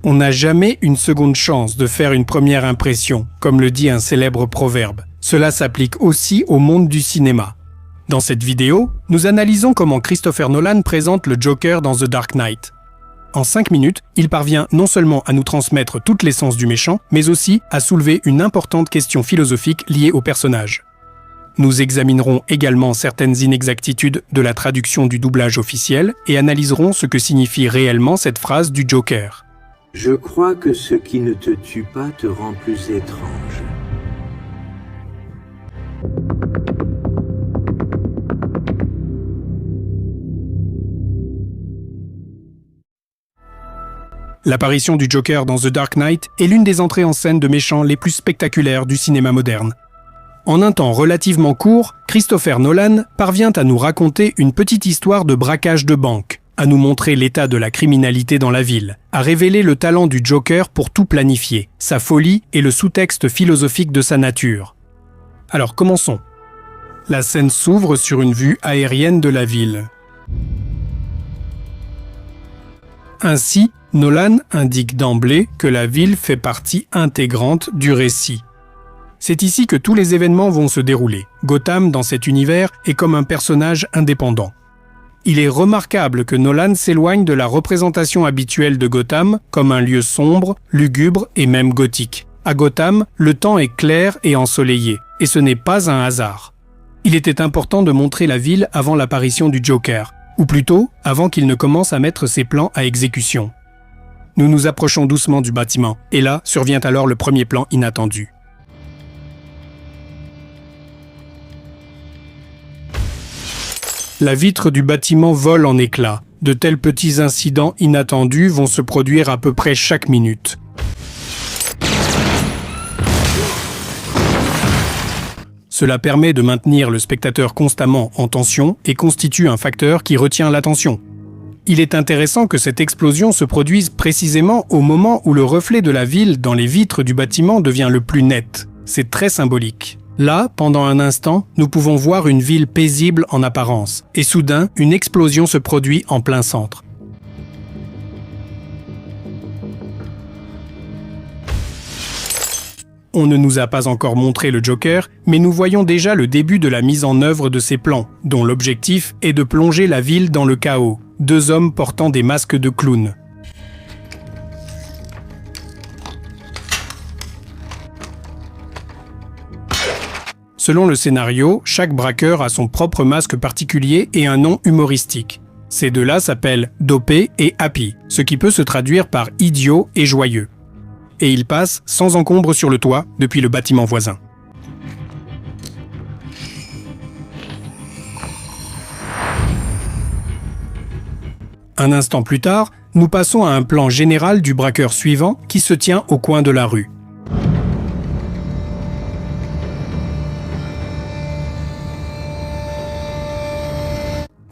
On n'a jamais une seconde chance de faire une première impression, comme le dit un célèbre proverbe. Cela s'applique aussi au monde du cinéma. Dans cette vidéo, nous analysons comment Christopher Nolan présente le Joker dans The Dark Knight. En 5 minutes, il parvient non seulement à nous transmettre toute l'essence du méchant, mais aussi à soulever une importante question philosophique liée au personnage. Nous examinerons également certaines inexactitudes de la traduction du doublage officiel et analyserons ce que signifie réellement cette phrase du Joker. Je crois que ce qui ne te tue pas te rend plus étrange. L'apparition du Joker dans The Dark Knight est l'une des entrées en scène de méchants les plus spectaculaires du cinéma moderne. En un temps relativement court, Christopher Nolan parvient à nous raconter une petite histoire de braquage de banque, à nous montrer l'état de la criminalité dans la ville, à révéler le talent du Joker pour tout planifier, sa folie et le sous-texte philosophique de sa nature. Alors commençons. La scène s'ouvre sur une vue aérienne de la ville. Ainsi, Nolan indique d'emblée que la ville fait partie intégrante du récit. C'est ici que tous les événements vont se dérouler. Gotham, dans cet univers, est comme un personnage indépendant. Il est remarquable que Nolan s'éloigne de la représentation habituelle de Gotham comme un lieu sombre, lugubre et même gothique. À Gotham, le temps est clair et ensoleillé, et ce n'est pas un hasard. Il était important de montrer la ville avant l'apparition du Joker, ou plutôt avant qu'il ne commence à mettre ses plans à exécution. Nous nous approchons doucement du bâtiment, et là survient alors le premier plan inattendu. La vitre du bâtiment vole en éclats. De tels petits incidents inattendus vont se produire à peu près chaque minute. Cela permet de maintenir le spectateur constamment en tension et constitue un facteur qui retient l'attention. Il est intéressant que cette explosion se produise précisément au moment où le reflet de la ville dans les vitres du bâtiment devient le plus net. C'est très symbolique. Là, pendant un instant, nous pouvons voir une ville paisible en apparence, et soudain, une explosion se produit en plein centre. On ne nous a pas encore montré le Joker, mais nous voyons déjà le début de la mise en œuvre de ses plans, dont l'objectif est de plonger la ville dans le chaos. 2 hommes portant des masques de clowns. Selon le scénario, chaque braqueur a son propre masque particulier et un nom humoristique. Ces deux-là s'appellent Dopé et Happy, ce qui peut se traduire par idiot et joyeux. Et ils passent sans encombre sur le toit depuis le bâtiment voisin. Un instant plus tard, nous passons à un plan général du braqueur suivant qui se tient au coin de la rue.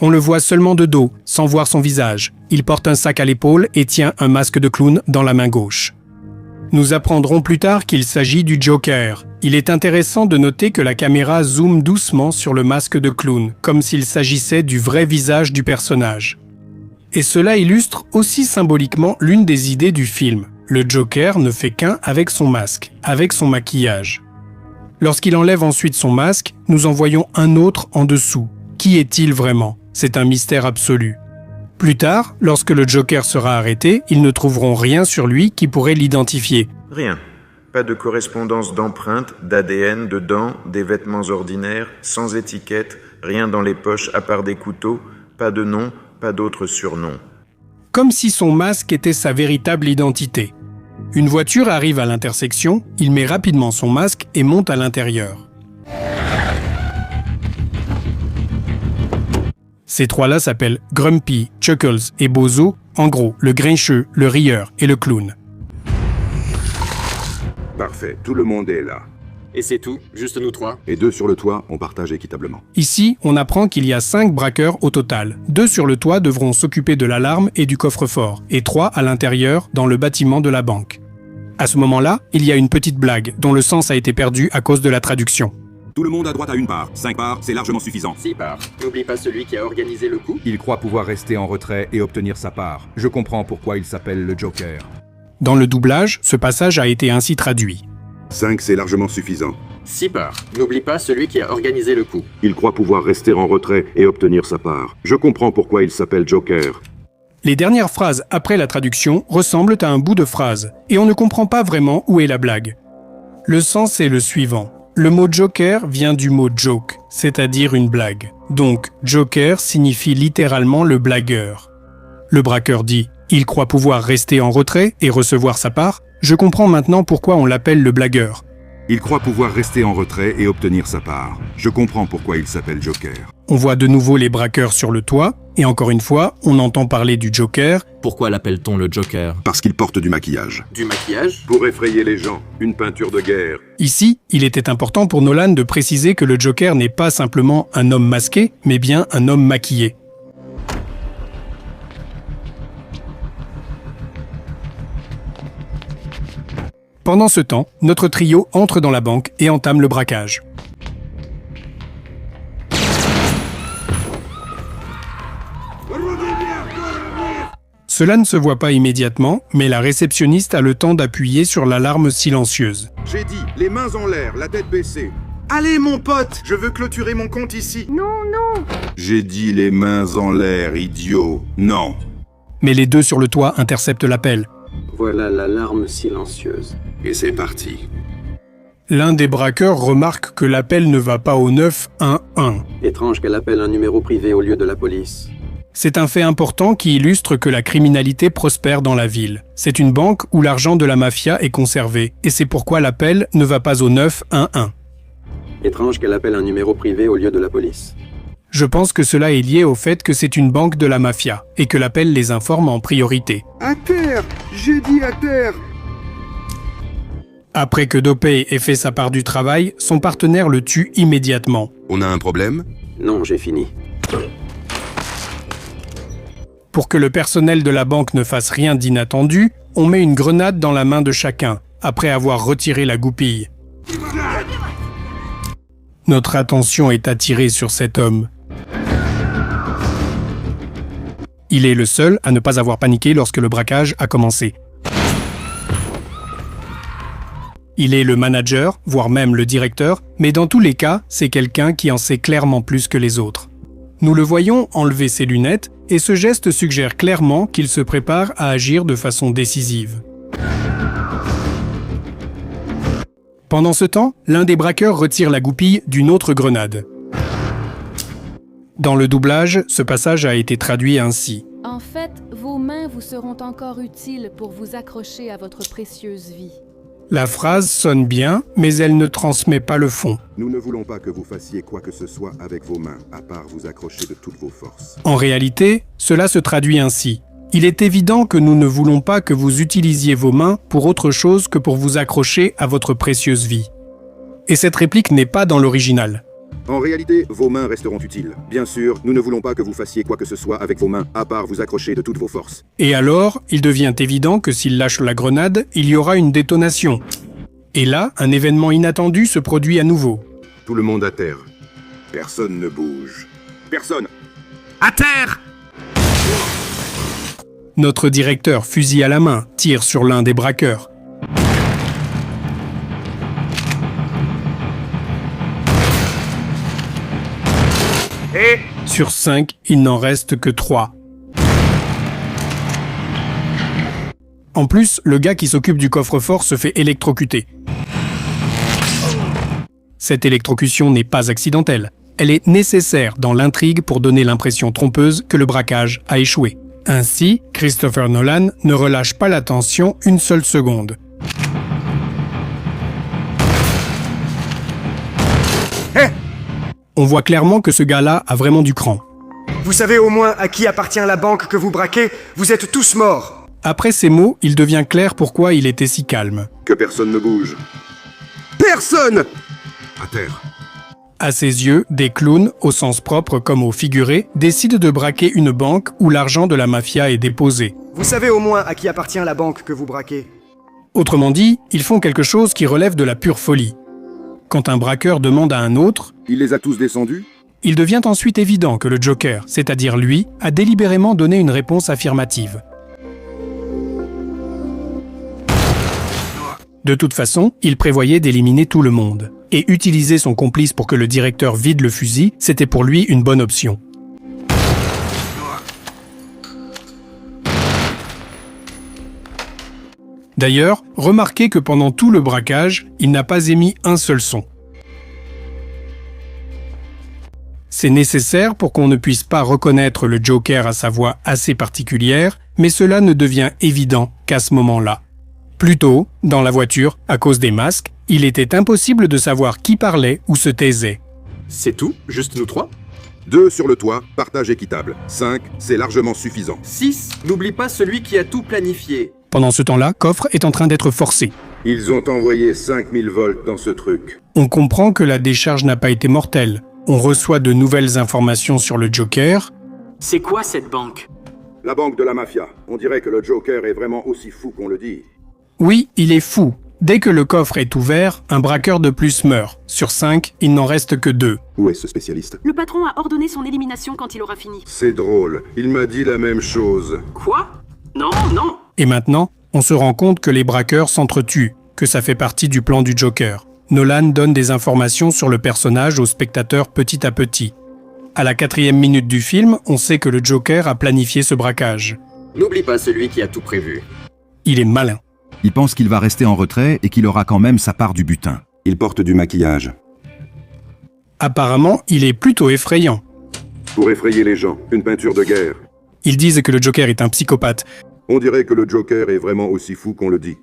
On le voit seulement de dos, sans voir son visage. Il porte un sac à l'épaule et tient un masque de clown dans la main gauche. Nous apprendrons plus tard qu'il s'agit du Joker. Il est intéressant de noter que la caméra zoome doucement sur le masque de clown, comme s'il s'agissait du vrai visage du personnage. Et cela illustre aussi symboliquement l'une des idées du film. Le Joker ne fait qu'un avec son masque, avec son maquillage. Lorsqu'il enlève ensuite son masque, nous en voyons un autre en dessous. Qui est-il vraiment ? C'est un mystère absolu. Plus tard, lorsque le Joker sera arrêté, ils ne trouveront rien sur lui qui pourrait l'identifier. Rien. Pas de correspondance d'empreintes, d'ADN, de dents, des vêtements ordinaires, sans étiquette, rien dans les poches à part des couteaux, pas de nom, pas d'autres surnoms. Comme si son masque était sa véritable identité. Une voiture arrive à l'intersection, il met rapidement son masque et monte à l'intérieur. Ces trois-là s'appellent Grumpy, Chuckles et Bozo, en gros, le grincheux, le rieur et le clown. Parfait, tout le monde est là. Et c'est tout, juste nous 3. Et 2 sur le toit, on partage équitablement. Ici, on apprend qu'il y a 5 braqueurs au total. 2 sur le toit devront s'occuper de l'alarme et du coffre-fort, et 3 à l'intérieur, dans le bâtiment de la banque. À ce moment-là, il y a une petite blague, dont le sens a été perdu à cause de la traduction. Tout le monde à droite a une part. 5 parts, c'est largement suffisant. 6 parts. N'oublie pas celui qui a organisé le coup. Il croit pouvoir rester en retrait et obtenir sa part. Je comprends pourquoi il s'appelle le Joker. Dans le doublage, ce passage a été ainsi traduit. 5, c'est largement suffisant. 6 parts. N'oublie pas celui qui a organisé le coup. Il croit pouvoir rester en retrait et obtenir sa part. Je comprends pourquoi il s'appelle Joker. Les dernières phrases après la traduction ressemblent à un bout de phrase, et on ne comprend pas vraiment où est la blague. Le sens est le suivant. Le mot Joker vient du mot joke, c'est-à-dire une blague. Donc, Joker signifie littéralement le blagueur. Le braqueur dit « Il croit pouvoir rester en retrait et recevoir sa part ». Je comprends maintenant pourquoi on l'appelle le blagueur. Il croit pouvoir rester en retrait et obtenir sa part. Je comprends pourquoi il s'appelle Joker. On voit de nouveau les braqueurs sur le toit, et encore une fois, on entend parler du Joker. Pourquoi l'appelle-t-on le Joker? Parce qu'il porte du maquillage. Du maquillage? Pour effrayer les gens, une peinture de guerre. Ici, il était important pour Nolan de préciser que le Joker n'est pas simplement un homme masqué, mais bien un homme maquillé. Pendant ce temps, notre trio entre dans la banque et entame le braquage. Cela ne se voit pas immédiatement, mais la réceptionniste a le temps d'appuyer sur l'alarme silencieuse. J'ai dit, les mains en l'air, la tête baissée. Allez mon pote, je veux clôturer mon compte ici. J'ai dit les mains en l'air, idiot. Non. Mais les deux sur le toit interceptent l'appel. Voilà l'alarme silencieuse. Et c'est parti. L'un des braqueurs remarque que l'appel ne va pas au 911. Étrange qu'elle appelle un numéro privé au lieu de la police. C'est un fait important qui illustre que la criminalité prospère dans la ville. C'est une banque où l'argent de la mafia est conservé, et c'est pourquoi l'appel ne va pas au 911. Étrange qu'elle appelle un numéro privé au lieu de la police. Je pense que cela est lié au fait que c'est une banque de la mafia, et que l'appel les informe en priorité. À terre, j'ai dit à terre. Après que Dopey ait fait sa part du travail, son partenaire le tue immédiatement. On a un problème? Non, j'ai fini. Pour que le personnel de la banque ne fasse rien d'inattendu, on met une grenade dans la main de chacun, après avoir retiré la goupille. Notre attention est attirée sur cet homme. Il est le seul à ne pas avoir paniqué lorsque le braquage a commencé. Il est le manager, voire même le directeur, mais dans tous les cas, c'est quelqu'un qui en sait clairement plus que les autres. Nous le voyons enlever ses lunettes, et ce geste suggère clairement qu'il se prépare à agir de façon décisive. Pendant ce temps, l'un des braqueurs retire la goupille d'une autre grenade. Dans le doublage, ce passage a été traduit ainsi. En fait, vos mains vous seront encore utiles pour vous accrocher à votre précieuse vie. La phrase sonne bien, mais elle ne transmet pas le fond. Nous ne voulons pas que vous fassiez quoi que ce soit avec vos mains, à part vous accrocher de toutes vos forces. En réalité, cela se traduit ainsi. Il est évident que nous ne voulons pas que vous utilisiez vos mains pour autre chose que pour vous accrocher à votre précieuse vie. Et cette réplique n'est pas dans l'original. En réalité, vos mains resteront utiles. Bien sûr, nous ne voulons pas que vous fassiez quoi que ce soit avec vos mains, à part vous accrocher de toutes vos forces. Et alors, il devient évident que s'il lâche la grenade, il y aura une détonation. Et là, un événement inattendu se produit à nouveau. Tout le monde à terre. Personne ne bouge. Personne! À terre. Notre directeur, fusil à la main, tire sur l'un des braqueurs. Et Sur 5, il n'en reste que 3. En plus, le gars qui s'occupe du coffre-fort se fait électrocuter. Cette électrocution n'est pas accidentelle. Elle est nécessaire dans l'intrigue pour donner l'impression trompeuse que le braquage a échoué. Ainsi, Christopher Nolan ne relâche pas la tension une seule seconde. On voit clairement que ce gars-là a vraiment du cran. vous savez au moins à qui appartient la banque que vous braquez? Vous êtes tous morts. Après ces mots, il devient clair pourquoi il était si calme. Que personne ne bouge. Personne. À terre. À ses yeux, des clowns, au sens propre comme au figuré, décident de braquer une banque où l'argent de la mafia est déposé. Vous savez au moins à qui appartient la banque que vous braquez? Autrement dit, ils font quelque chose qui relève de la pure folie. Quand un braqueur demande à un autre, Il les a tous descendus? il devient ensuite évident que le Joker, c'est-à-dire lui, a délibérément donné une réponse affirmative. De toute façon, il prévoyait d'éliminer tout le monde. Et utiliser son complice pour que le directeur vide le fusil, c'était pour lui une bonne option. D'ailleurs, remarquez que pendant tout le braquage, il n'a pas émis un seul son. C'est nécessaire pour qu'on ne puisse pas reconnaître le Joker à sa voix assez particulière, mais cela ne devient évident qu'à ce moment-là. Plus tôt, dans la voiture, à cause des masques, il était impossible de savoir qui parlait ou se taisait. C'est tout? Juste nous 3? 2 sur le toit, partage équitable. 5, c'est largement suffisant. 6. N'oublie pas celui qui a tout planifié. Pendant ce temps-là, Coffre est en train d'être forcé. Ils ont envoyé 5000 volts dans ce truc. On comprend que la décharge n'a pas été mortelle. On reçoit de nouvelles informations sur le Joker. C'est quoi cette banque? La banque de la mafia. On dirait que le Joker est vraiment aussi fou qu'on le dit. Oui, il est fou. Dès que le coffre est ouvert, un braqueur de plus meurt. Sur 5, il n'en reste que 2. Où est ce spécialiste? Le patron a ordonné son élimination quand il aura fini. C'est drôle. Il m'a dit la même chose. Quoi? Non, non! Et maintenant, on se rend compte que les braqueurs s'entretuent, que ça fait partie du plan du Joker. Nolan donne des informations sur le personnage aux spectateurs petit à petit. À la 4e minute du film, on sait que le Joker a planifié ce braquage. N'oublie pas celui qui a tout prévu. Il est malin. Il pense qu'il va rester en retrait et qu'il aura quand même sa part du butin. Il porte du maquillage. Apparemment, il est plutôt effrayant. Pour effrayer les gens, une peinture de guerre. Ils disent que le Joker est un psychopathe. On dirait que le Joker est vraiment aussi fou qu'on le dit.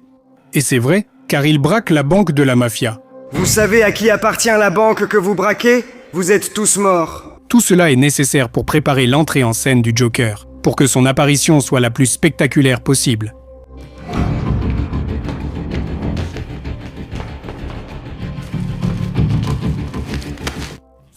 Et c'est vrai, car il braque la banque de la mafia. Vous savez à qui appartient la banque que vous braquez? Vous êtes tous morts. Tout cela est nécessaire pour préparer l'entrée en scène du Joker, pour que son apparition soit la plus spectaculaire possible.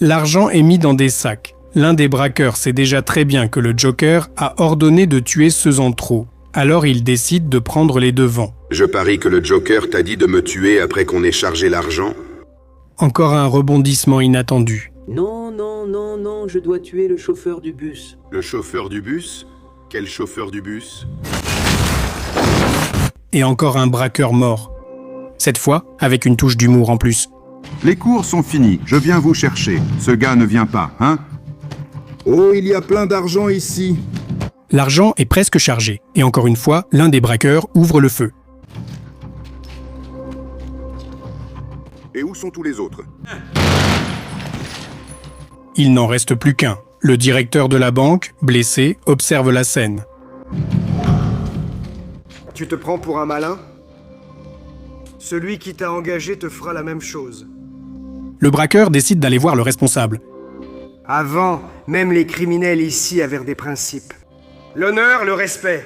L'argent est mis dans des sacs. L'un des braqueurs sait déjà très bien que le Joker a ordonné de tuer ceux en trop. Alors il décide de prendre les devants. Je parie que le Joker t'a dit de me tuer après qu'on ait chargé l'argent. Encore un rebondissement inattendu. Non, non, non, non, je dois tuer le chauffeur du bus. Le chauffeur du bus? Quel chauffeur du bus? Et encore un braqueur mort. Cette fois, avec une touche d'humour en plus. Les cours sont finis, je viens vous chercher. Ce gars ne vient pas, hein? Oh, il y a plein d'argent ici. L'argent est presque chargé, et encore une fois, l'un des braqueurs ouvre le feu. Et où sont tous les autres? Il n'en reste plus qu'un. Le directeur de la banque, blessé, observe la scène. Tu te prends pour un malin? Celui qui t'a engagé te fera la même chose. Le braqueur décide d'aller voir le responsable. Avant, même les criminels ici avaient des principes. L'honneur, le respect.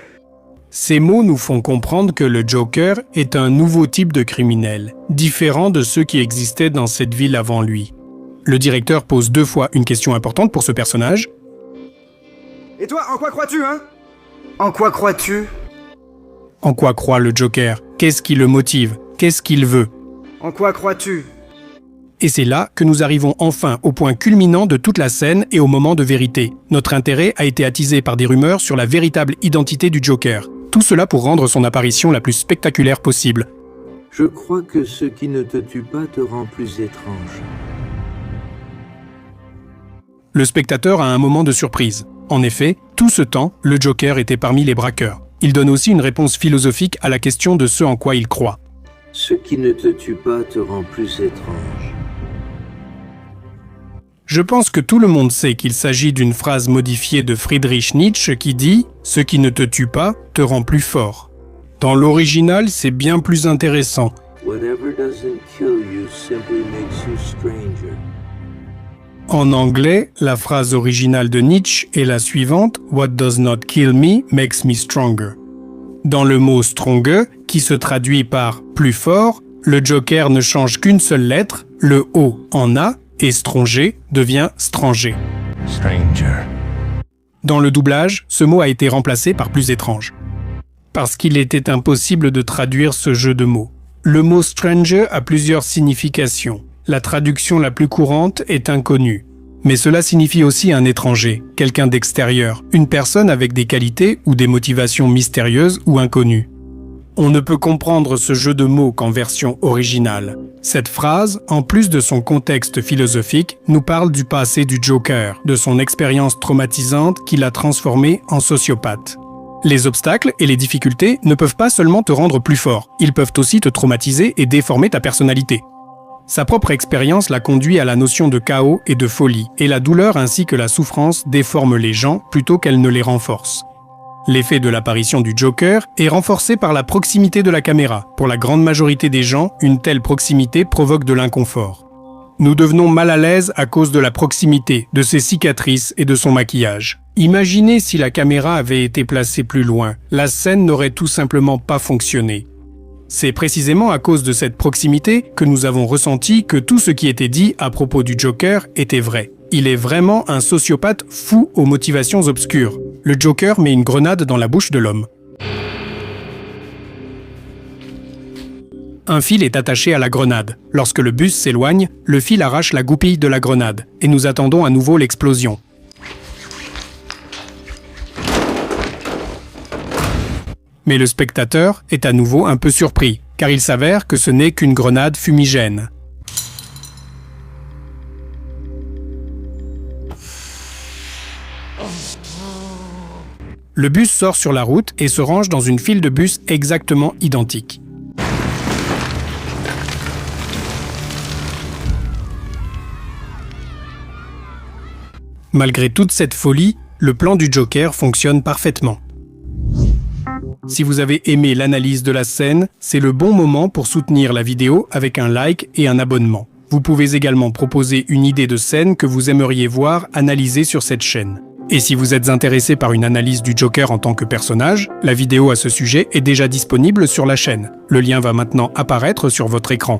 Ces mots nous font comprendre que le Joker est un nouveau type de criminel, différent de ceux qui existaient dans cette ville avant lui. Le directeur pose 2 fois une question importante pour ce personnage. Et toi, en quoi crois-tu, hein? En quoi crois-tu? En quoi croit le Joker? Qu'est-ce qui le motive? Qu'est-ce qu'il veut? En quoi crois-tu? Et c'est là que nous arrivons enfin au point culminant de toute la scène et au moment de vérité. Notre intérêt a été attisé par des rumeurs sur la véritable identité du Joker. Tout cela pour rendre son apparition la plus spectaculaire possible. Je crois que ce qui ne te tue pas te rend plus étrange. Le spectateur a un moment de surprise. En effet, tout ce temps, le Joker était parmi les braqueurs. Il donne aussi une réponse philosophique à la question de ce en quoi il croit. Ce qui ne te tue pas te rend plus étrange. Je pense que tout le monde sait qu'il s'agit d'une phrase modifiée de Friedrich Nietzsche qui dit « Ce qui ne te tue pas te rend plus fort ». Dans l'original, c'est bien plus intéressant. Whatever doesn't kill you simply makes you stranger. En anglais, la phrase originale de Nietzsche est la suivante « What does not kill me makes me stronger ». Dans le mot « stronger », qui se traduit par « plus fort », le Joker ne change qu'une seule lettre, le « O » en « A », et « stronger » devient « stranger ». Dans le doublage, ce mot a été remplacé par « plus étrange ». Parce qu'il était impossible de traduire ce jeu de mots. Le mot « stranger » a plusieurs significations. La traduction la plus courante est « inconnu ». Mais cela signifie aussi un étranger, quelqu'un d'extérieur, une personne avec des qualités ou des motivations mystérieuses ou inconnues. On ne peut comprendre ce jeu de mots qu'en version originale. Cette phrase, en plus de son contexte philosophique, nous parle du passé du Joker, de son expérience traumatisante qui l'a transformé en sociopathe. Les obstacles et les difficultés ne peuvent pas seulement te rendre plus fort, ils peuvent aussi te traumatiser et déformer ta personnalité. Sa propre expérience l'a conduit à la notion de chaos et de folie, et la douleur ainsi que la souffrance déforment les gens plutôt qu'elles ne les renforcent. L'effet de l'apparition du Joker est renforcé par la proximité de la caméra. Pour la grande majorité des gens, une telle proximité provoque de l'inconfort. Nous devenons mal à l'aise à cause de la proximité, de ses cicatrices et de son maquillage. Imaginez si la caméra avait été placée plus loin. La scène n'aurait tout simplement pas fonctionné. C'est précisément à cause de cette proximité que nous avons ressenti que tout ce qui était dit à propos du Joker était vrai. Il est vraiment un sociopathe fou aux motivations obscures. Le Joker met une grenade dans la bouche de l'homme. Un fil est attaché à la grenade. Lorsque le bus s'éloigne, le fil arrache la goupille de la grenade et nous attendons à nouveau l'explosion. Mais le spectateur est à nouveau un peu surpris, car il s'avère que ce n'est qu'une grenade fumigène. Le bus sort sur la route et se range dans une file de bus exactement identique. Malgré toute cette folie, le plan du Joker fonctionne parfaitement. Si vous avez aimé l'analyse de la scène, c'est le bon moment pour soutenir la vidéo avec un like et un abonnement. Vous pouvez également proposer une idée de scène que vous aimeriez voir analysée sur cette chaîne. Et si vous êtes intéressé par une analyse du Joker en tant que personnage, la vidéo à ce sujet est déjà disponible sur la chaîne. Le lien va maintenant apparaître sur votre écran.